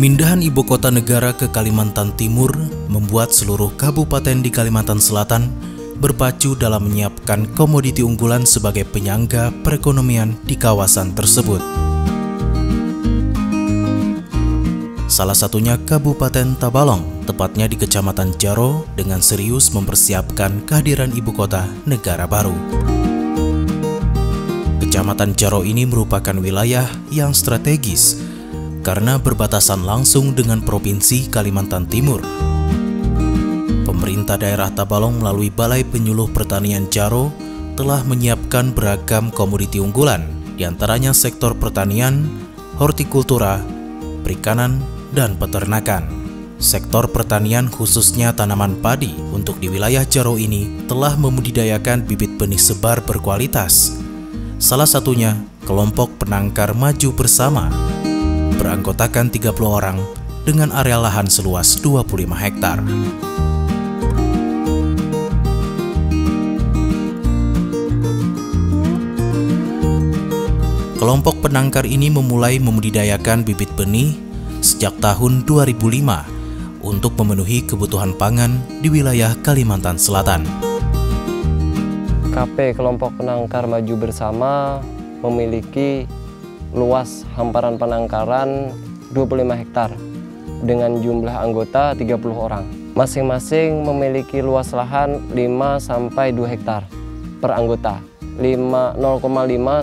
Pemindahan ibu kota negara ke Kalimantan Timur membuat seluruh kabupaten di Kalimantan Selatan berpacu dalam menyiapkan komoditi unggulan sebagai penyangga perekonomian di kawasan tersebut. Salah satunya Kabupaten Tabalong, tepatnya di Kecamatan Jaro, dengan serius mempersiapkan kehadiran ibu kota negara baru. Kecamatan Jaro ini merupakan wilayah yang strategis karena berbatasan langsung dengan Provinsi Kalimantan Timur. Pemerintah daerah Tabalong melalui Balai Penyuluh Pertanian Jaro telah menyiapkan beragam komoditi unggulan, diantaranya sektor pertanian, hortikultura, perikanan, dan peternakan. Sektor pertanian khususnya tanaman padi untuk di wilayah Jaro ini telah membudidayakan bibit benih sebar berkualitas. Salah satunya kelompok penangkar maju bersama, beranggotakan 30 orang dengan area lahan seluas 25 hektar. Kelompok penangkar ini memulai membudidayakan bibit benih sejak tahun 2005 untuk memenuhi kebutuhan pangan di wilayah Kalimantan Selatan. KP Kelompok Penangkar Maju Bersama memiliki luas hamparan penangkaran 25 hektar dengan jumlah anggota 30 orang. Masing-masing memiliki luas lahan 5-2 hektar per anggota, 0,5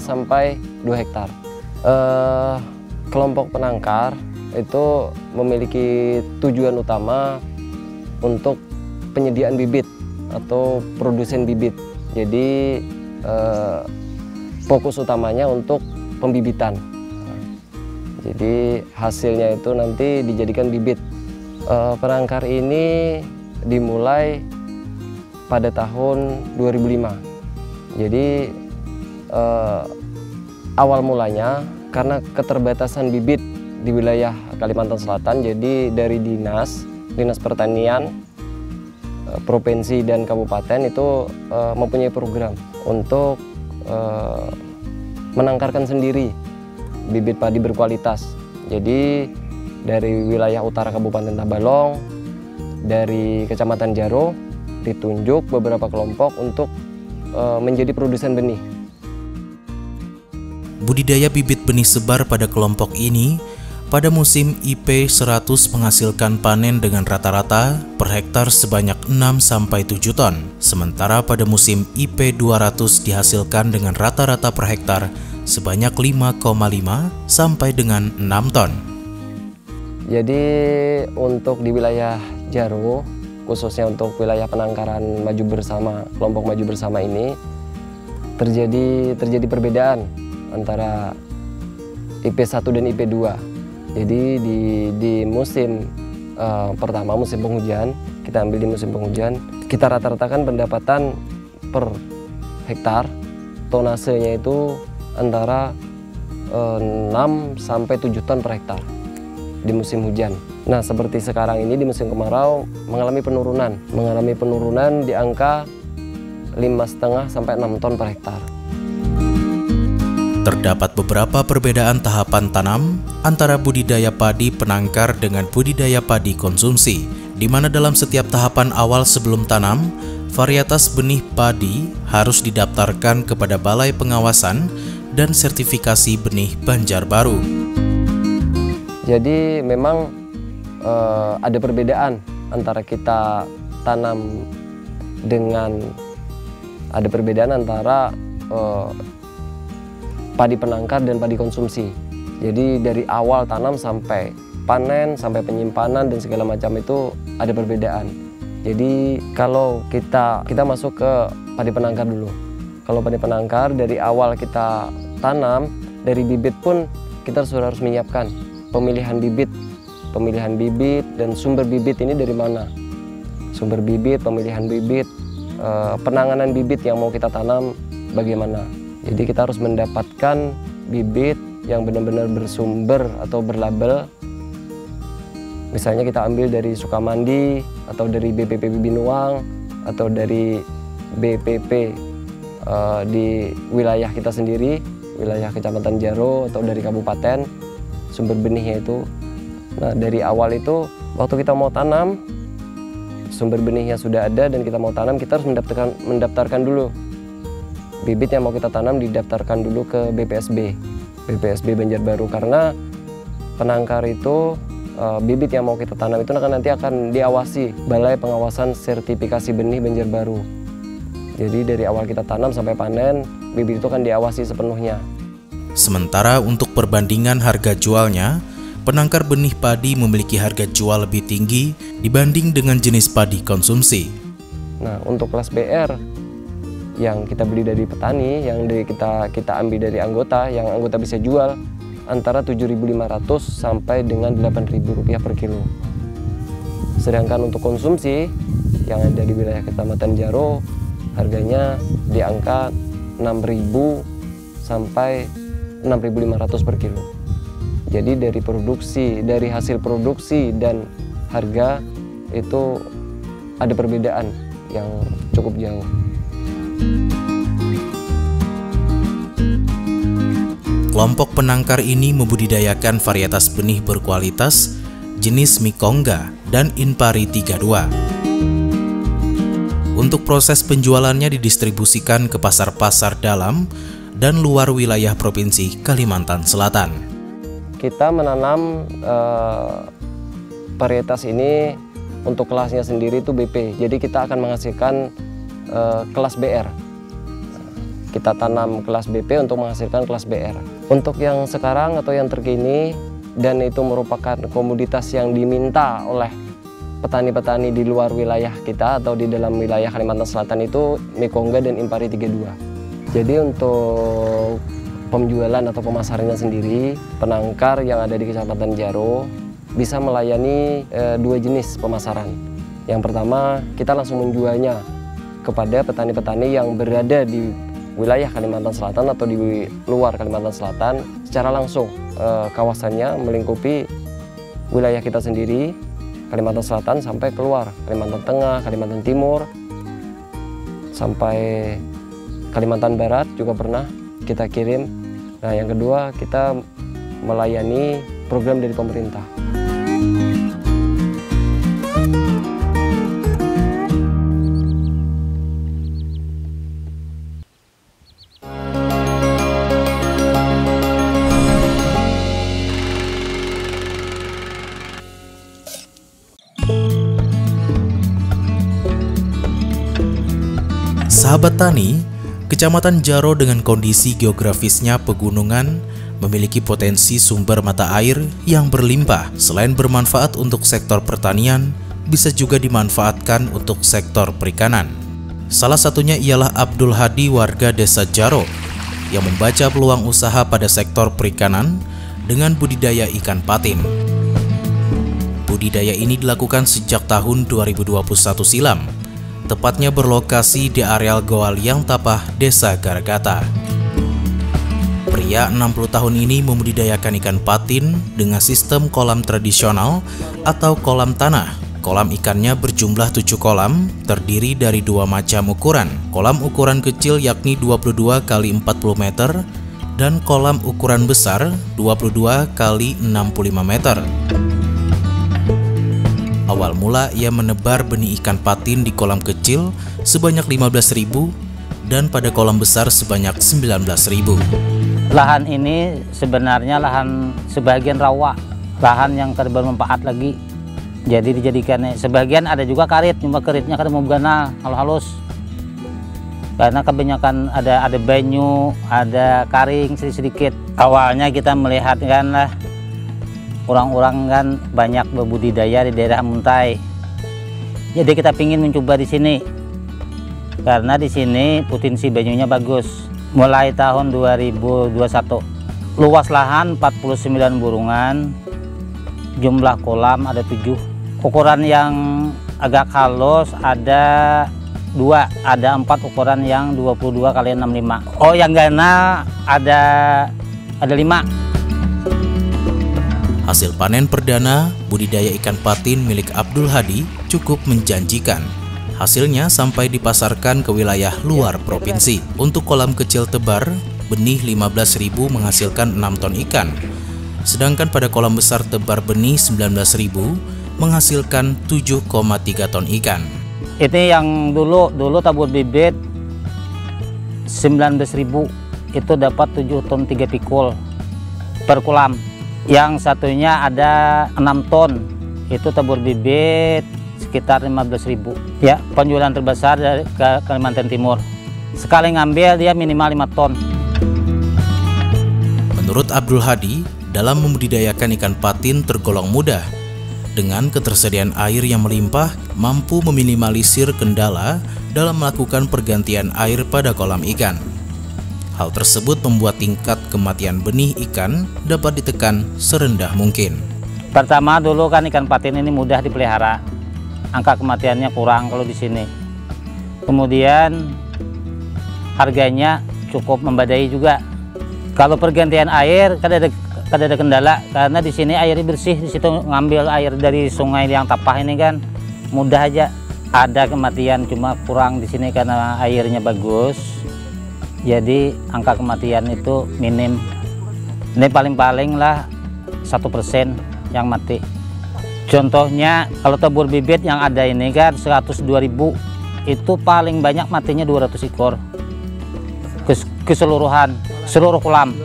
sampai 2 hektar. Kelompok penangkar itu memiliki tujuan utama untuk penyediaan bibit atau produsen bibit. Jadi fokus utamanya untuk pembibitan. Jadi hasilnya itu nanti dijadikan bibit. Penangkar ini dimulai pada tahun 2005. Jadi awal mulanya karena keterbatasan bibit di wilayah Kalimantan Selatan, jadi dari Dinas Pertanian Provinsi dan Kabupaten itu mempunyai program untuk menangkarkan sendiri bibit padi berkualitas. Jadi dari wilayah utara Kabupaten Tabalong, dari Kecamatan Jaro, ditunjuk beberapa kelompok untuk menjadi produsen benih. Budidaya bibit benih sebar pada kelompok ini pada musim IP 100 menghasilkan panen dengan rata-rata per hektar sebanyak 6-7 ton. Sementara pada musim IP 200 dihasilkan dengan rata-rata per hektar sebanyak 5,5 sampai dengan 6 ton. Jadi untuk di wilayah Jaro, khususnya untuk wilayah penangkaran maju bersama, kelompok maju bersama ini, terjadi perbedaan antara IP 1 dan IP 2. Jadi di musim pertama, musim penghujan, kita ambil di musim penghujan, kita rata-ratakan pendapatan per hektar tonasenya itu antara 6-7 ton per hektar di musim hujan. Nah, seperti sekarang ini di musim kemarau mengalami penurunan di angka 5,5 sampai 6 ton per hektar. Terdapat beberapa perbedaan tahapan tanam antara budidaya padi penangkar dengan budidaya padi konsumsi, di mana dalam setiap tahapan awal sebelum tanam, varietas benih padi harus didaftarkan kepada Balai Pengawasan dan Sertifikasi Benih Banjarbaru. Jadi memang ada perbedaan antara kita tanam dengan padi penangkar dan padi konsumsi. Jadi dari awal tanam sampai panen, sampai penyimpanan dan segala macam itu ada perbedaan. Jadi kalau kita masuk ke padi penangkar dulu. Kalau padi penangkar dari awal kita tanam, dari bibit pun kita sudah harus menyiapkan pemilihan bibit dan sumber bibit ini dari mana. Sumber bibit, pemilihan bibit, penanganan bibit yang mau kita tanam bagaimana. Jadi kita harus mendapatkan bibit yang benar-benar bersumber atau berlabel. Misalnya kita ambil dari Sukamandi atau dari BPP Binuang atau dari BPP di wilayah kita sendiri, wilayah Kecamatan Jaro atau dari kabupaten, sumber benihnya itu Nah, dari awal itu waktu kita mau tanam, sumber benihnya sudah ada dan kita mau tanam, kita harus mendaftarkan dulu. Bibit yang mau kita tanam didaftarkan dulu ke BPSB Banjarbaru, karena penangkar itu bibit yang mau kita tanam itu nanti akan diawasi Balai Pengawasan Sertifikasi Benih Banjarbaru. Jadi dari awal kita tanam sampai panen, bibit itu akan diawasi sepenuhnya. Sementara untuk perbandingan harga jualnya, penangkar benih padi memiliki harga jual lebih tinggi dibanding dengan jenis padi konsumsi. Nah, untuk kelas BR yang kita beli dari petani, yang kita ambil dari anggota, yang anggota bisa jual antara 7.500 sampai dengan 8.000 rupiah per kilo. Sedangkan untuk konsumsi yang ada di wilayah Kecamatan Jaro, harganya di angka 6.000 sampai 6.500 per kilo. Jadi dari hasil produksi dan harga itu ada perbedaan yang cukup jauh. Kelompok penangkar ini membudidayakan varietas benih berkualitas jenis Mikongga dan Inpari 32. Untuk proses penjualannya didistribusikan ke pasar-pasar dalam dan luar wilayah Provinsi Kalimantan Selatan. Kita menanam varietas ini untuk kelasnya sendiri itu BP. Jadi kita akan menghasilkan kelas BR. Kita tanam kelas BP untuk menghasilkan kelas BR. Untuk yang sekarang atau yang terkini, dan itu merupakan komoditas yang diminta oleh petani-petani di luar wilayah kita atau di dalam wilayah Kalimantan Selatan itu Mikongga dan Inpari 32. Jadi untuk penjualan atau pemasarannya sendiri, penangkar yang ada di Kecamatan Jaro bisa melayani dua jenis pemasaran. Yang pertama, kita langsung menjualnya kepada petani-petani yang berada di wilayah Kalimantan Selatan atau di luar Kalimantan Selatan secara langsung. Kawasannya melingkupi wilayah kita sendiri, Kalimantan Selatan sampai keluar, Kalimantan Tengah, Kalimantan Timur, sampai Kalimantan Barat juga pernah kita kirim. Nah, yang kedua, kita melayani program dari pemerintah. Sahabat tani, Kecamatan Jaro dengan kondisi geografisnya pegunungan memiliki potensi sumber mata air yang berlimpah. Selain bermanfaat untuk sektor pertanian, bisa juga dimanfaatkan untuk sektor perikanan. Salah satunya ialah Abdul Hadi, warga desa Jaro, yang membaca peluang usaha pada sektor perikanan dengan budidaya ikan patin. Budidaya ini dilakukan sejak tahun 2021 silam, tepatnya berlokasi di areal Goa Liang Tapah, Desa Garagata. Pria 60 tahun ini membudidayakan ikan patin dengan sistem kolam tradisional atau kolam tanah. Kolam ikannya berjumlah 7 kolam, terdiri dari 2 macam ukuran. Kolam ukuran kecil yakni 22 x 40 meter dan kolam ukuran besar 22 x 65 meter. Awal mula ia menebar benih ikan patin di kolam kecil sebanyak 15.000 dan pada kolam besar sebanyak 19.000. Lahan ini sebenarnya lahan sebagian rawa, lahan yang bermanfaat lagi. Jadi dijadikan sebagian ada juga karit, cuma karitnya kan mau gana halus. Karena kebanyakan ada banyu, ada karing sedikit. Awalnya kita melihat kan lah, orang-orang kan banyak berbudidaya di daerah Muntai. Jadi kita ingin mencoba di sini. Karena di sini potensi banyunya bagus. Mulai tahun 2021. Luas lahan 49 burungan. Jumlah kolam ada 7. Ukuran yang agak halus ada 2, ada 4 ukuran yang 22 x 65. Oh, yang gana ada 5. Hasil panen perdana budidaya ikan patin milik Abdul Hadi cukup menjanjikan. Hasilnya sampai dipasarkan ke wilayah luar provinsi. Untuk kolam kecil tebar, benih 15.000 menghasilkan 6 ton ikan. sedangkan pada kolam besar tebar benih 19.000 menghasilkan 7,3 ton ikan. Ini yang dulu tabur bibit 19.000 itu dapat 7 ton 3 pikul per kolam. Yang satunya ada 6 ton, itu tabur bibit sekitar 15.000. Ya, penjualan terbesar dari Kalimantan Timur. Sekali ngambil dia minimal 5 ton. Menurut Abdul Hadi, dalam membudidayakan ikan patin tergolong mudah. Dengan ketersediaan air yang melimpah, mampu meminimalisir kendala dalam melakukan pergantian air pada kolam ikan. Hal tersebut membuat tingkat kematian benih ikan dapat ditekan serendah mungkin. Pertama dulu kan ikan patin ini mudah dipelihara, angka kematiannya kurang kalau di sini. Kemudian harganya cukup membadai juga. Kalau pergantian air kan ada kendala karena di sini airnya bersih, di situ ngambil air dari sungai yang tapah ini kan mudah aja. Ada kematian cuma kurang di sini karena airnya bagus. Jadi angka kematian itu minim. Ini paling-paling lah 1% yang mati. Contohnya kalau tabur bibit yang ada ini kan 102.000, itu paling banyak matinya 200 ekor keseluruhan seluruh kolam.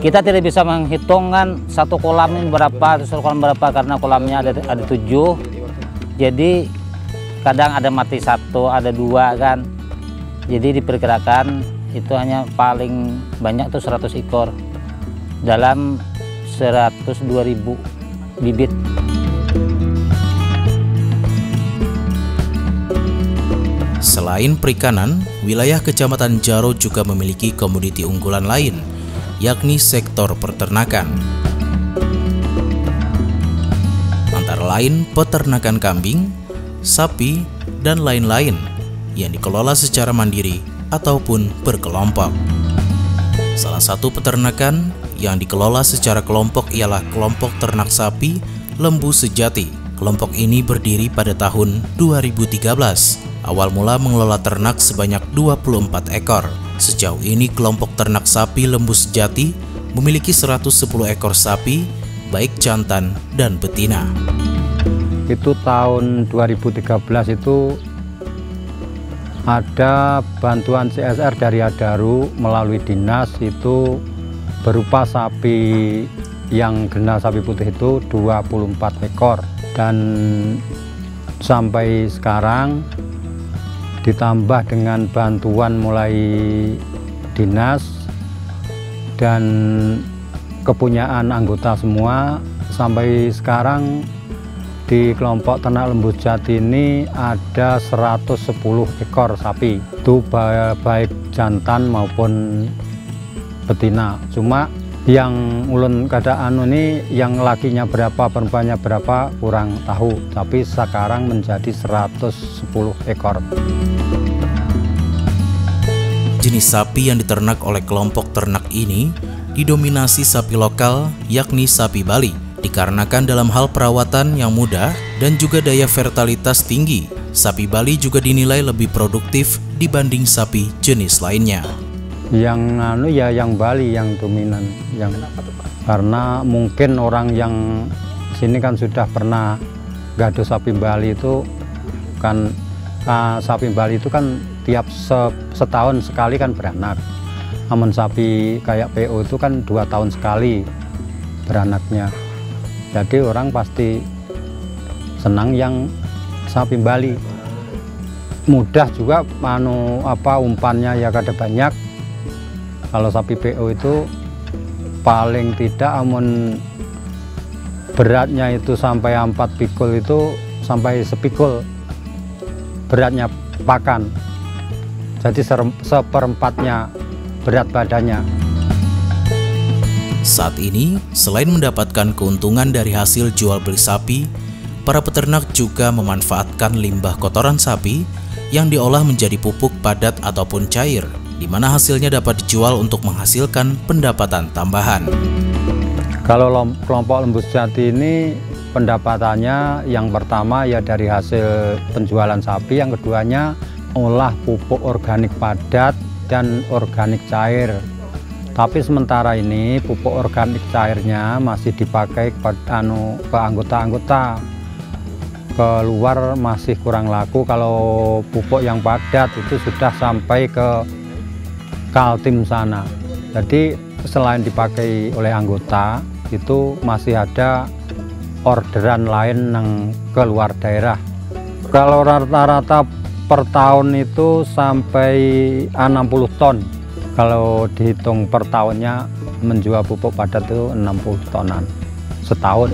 Kita tidak bisa menghitung kan satu kolam ini berapa, satu kolam berapa, karena kolamnya ada 7. Jadi kadang ada mati 1, ada 2 kan. Jadi diperkirakan itu hanya paling banyak tuh 100 ekor dalam 102.000 bibit. Selain perikanan, wilayah Kecamatan Jaro juga memiliki komoditi unggulan lain, yakni sektor peternakan. Antara lain peternakan kambing, sapi, dan lain-lain yang dikelola secara mandiri ataupun berkelompok. Salah satu peternakan yang dikelola secara kelompok ialah kelompok ternak sapi Lembu Sejati. Kelompok ini berdiri pada tahun 2013. Awal mula mengelola ternak sebanyak 24 ekor. Sejauh ini kelompok ternak sapi Lembu Sejati memiliki 110 ekor sapi, baik jantan dan betina. Itu tahun 2013 itu ada bantuan CSR dari Adaru melalui dinas, itu berupa sapi yang genal sapi putih itu 24 ekor. Dan sampai sekarang ditambah dengan bantuan mulai dinas dan kepunyaan anggota semua, sampai sekarang di kelompok ternak Lembu Sejati ini ada 110 ekor sapi, itu baik jantan maupun betina. Cuma yang ulun keadaan ini yang lakinya berapa, perempuannya berapa kurang tahu, tapi sekarang menjadi 110 ekor. Jenis sapi yang diternak oleh kelompok ternak ini didominasi sapi lokal, yakni sapi Bali, dikarenakan dalam hal perawatan yang mudah dan juga daya fertilitas tinggi. Sapi Bali juga dinilai lebih produktif dibanding sapi jenis lainnya. Yang Bali yang dominan, karena mungkin orang yang sini kan sudah pernah gaduh sapi Bali itu kan. Sapi Bali itu kan tiap setahun sekali kan beranak. Namun sapi kayak PO itu kan 2 tahun sekali beranaknya. Jadi orang pasti senang yang sapi Bali. Mudah juga umpannya ya kada banyak. Kalau sapi PO itu paling tidak beratnya itu sampai 4 pikul, itu sampai sepikul beratnya pakan. Jadi seperempatnya berat badannya. Saat ini, selain mendapatkan keuntungan dari hasil jual beli sapi, para peternak juga memanfaatkan limbah kotoran sapi yang diolah menjadi pupuk padat ataupun cair, di mana hasilnya dapat dijual untuk menghasilkan pendapatan tambahan. Kalau kelompok Lembu Sejati ini pendapatannya yang pertama ya dari hasil penjualan sapi, yang keduanya olah pupuk organik padat dan organik cair. Tapi sementara ini pupuk organik cairnya masih dipakai ke anggota-anggota. Keluar masih kurang laku. Kalau pupuk yang padat itu sudah sampai ke Kaltim sana. Jadi selain dipakai oleh anggota, itu masih ada orderan lain yang keluar daerah. Kalau rata-rata per tahun itu sampai 60 ton. Kalau dihitung per tahunnya menjual pupuk padat itu 60 tonan setahun.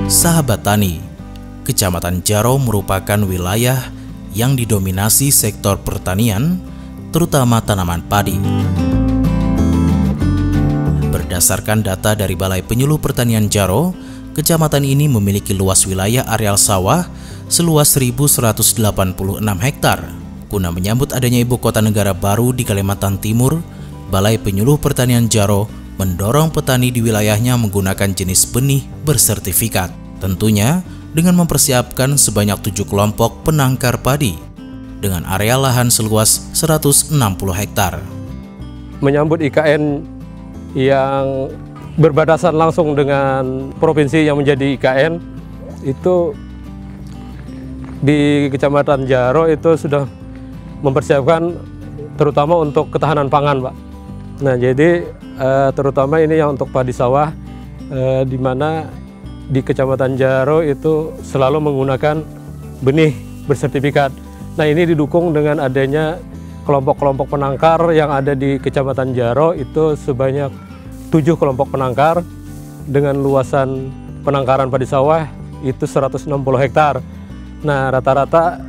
Sahabat Tani, Kecamatan Jaro merupakan wilayah yang didominasi sektor pertanian, terutama tanaman padi. Berdasarkan data dari Balai Penyuluh Pertanian Jaro, kecamatan ini memiliki luas wilayah areal sawah seluas 1.186 hektar. Guna menyambut adanya ibu kota negara baru di Kalimantan Timur, Balai Penyuluh Pertanian Jaro mendorong petani di wilayahnya menggunakan jenis benih bersertifikat. Tentunya dengan mempersiapkan sebanyak 7 kelompok penangkar padi dengan area lahan seluas 160 hektar. Menyambut IKN yang berbatasan langsung dengan provinsi yang menjadi IKN, itu di Kecamatan Jaro itu sudah mempersiapkan terutama untuk ketahanan pangan, Pak. Nah, jadi terutama ini yang untuk padi sawah, di mana di Kecamatan Jaro itu selalu menggunakan benih bersertifikat. Nah, ini didukung dengan adanya kelompok-kelompok penangkar yang ada di Kecamatan Jaro, itu sebanyak 7 kelompok penangkar dengan luasan penangkaran padi sawah itu 160 hektar. Nah, rata-rata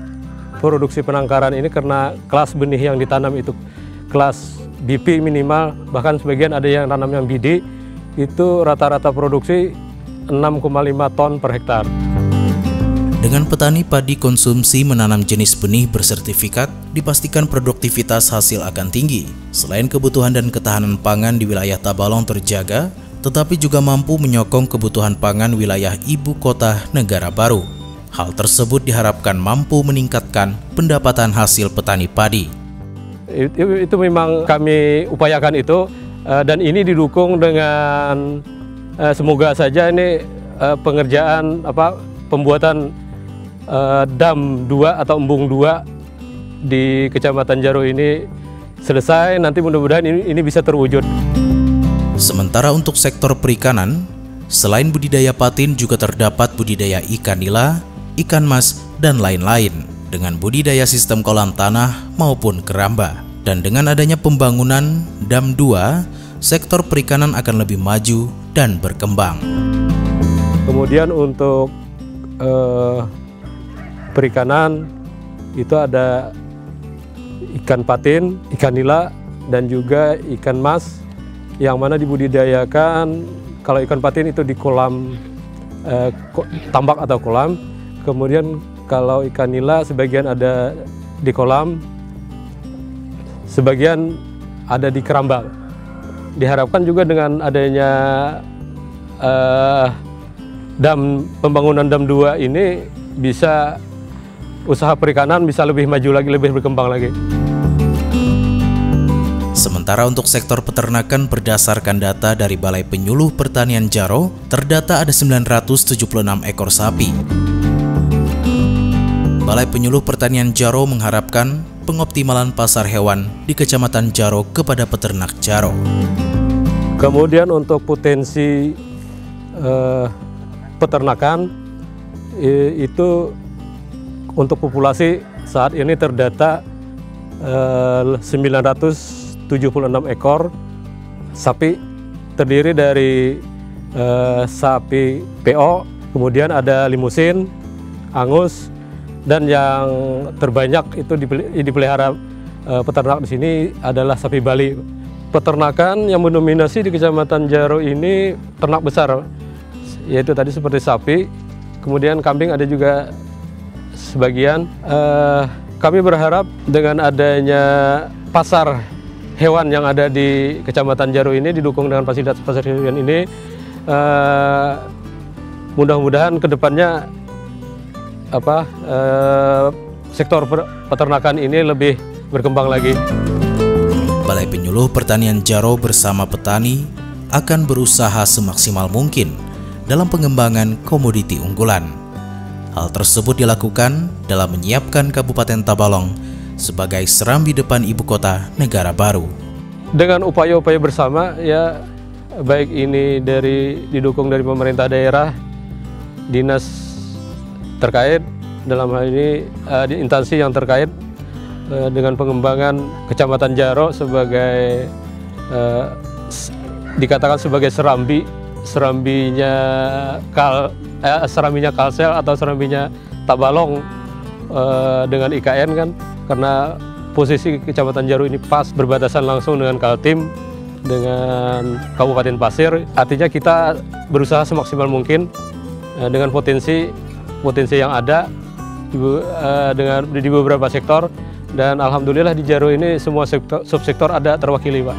produksi penangkaran ini karena kelas benih yang ditanam itu kelas BP minimal, bahkan sebagian ada yang tanam yang BD, itu rata-rata produksi 6,5 ton per hektar. Dengan petani padi konsumsi menanam jenis benih bersertifikat, dipastikan produktivitas hasil akan tinggi. Selain kebutuhan dan ketahanan pangan di wilayah Tabalong terjaga, tetapi juga mampu menyokong kebutuhan pangan wilayah ibu kota negara baru. Hal tersebut diharapkan mampu meningkatkan pendapatan hasil petani padi. Itu memang kami upayakan itu, dan ini didukung dengan semoga saja ini pengerjaan pembuatan dam 2 atau embung 2 di Kecamatan Jaro ini selesai, nanti mudah-mudahan ini bisa terwujud. Sementara untuk sektor perikanan, selain budidaya patin juga terdapat budidaya ikan nila, ikan mas, dan lain-lain dengan budidaya sistem kolam tanah maupun keramba. Dan dengan adanya pembangunan dam 2, sektor perikanan akan lebih maju dan berkembang. Kemudian untuk perikanan itu ada ikan patin, ikan nila, dan juga ikan mas yang mana dibudidayakan. Kalau ikan patin itu di kolam tambak atau kolam, kemudian kalau ikan nila sebagian ada di kolam, sebagian ada di keramba. Diharapkan juga dengan adanya pembangunan dam 2 ini bisa usaha perikanan bisa lebih maju lagi, lebih berkembang lagi. Sementara untuk sektor peternakan berdasarkan data dari Balai Penyuluh Pertanian Jaro, terdata ada 976 ekor sapi. Balai Penyuluh Pertanian Jaro mengharapkan pengoptimalan pasar hewan di Kecamatan Jaro kepada peternak Jaro. Kemudian untuk potensi peternakan itu untuk populasi saat ini terdata 976 ekor sapi, terdiri dari sapi PO, kemudian ada limusin, angus, dan yang terbanyak itu dipelihara peternak di sini adalah sapi Bali. Peternakan yang mendominasi di Kecamatan Jaro ini ternak besar, yaitu tadi seperti sapi, kemudian kambing ada juga sebagian. Kami berharap dengan adanya pasar hewan yang ada di Kecamatan Jaro ini didukung dengan fasilitas pasar hewan ini, mudah-mudahan kedepannya sektor peternakan ini lebih berkembang lagi. Balai Penyuluh Pertanian Jaro bersama petani akan berusaha semaksimal mungkin dalam pengembangan komoditi unggulan. Hal tersebut dilakukan dalam menyiapkan Kabupaten Tabalong sebagai serambi depan ibu kota negara baru. Dengan upaya-upaya bersama, ya baik ini didukung dari pemerintah daerah, dinas terkait, dalam hal ini instansi yang terkait dengan pengembangan Kecamatan Jaro sebagai dikatakan sebagai serambinya Kalsel atau serambinya Tabalong dengan IKN kan, karena posisi Kecamatan Jaro ini pas berbatasan langsung dengan Kaltim, dengan Kabupaten Pasir. Artinya kita berusaha semaksimal mungkin dengan potensi yang ada di beberapa sektor, dan alhamdulillah di Jaro ini semua subsektor ada terwakili, Pak.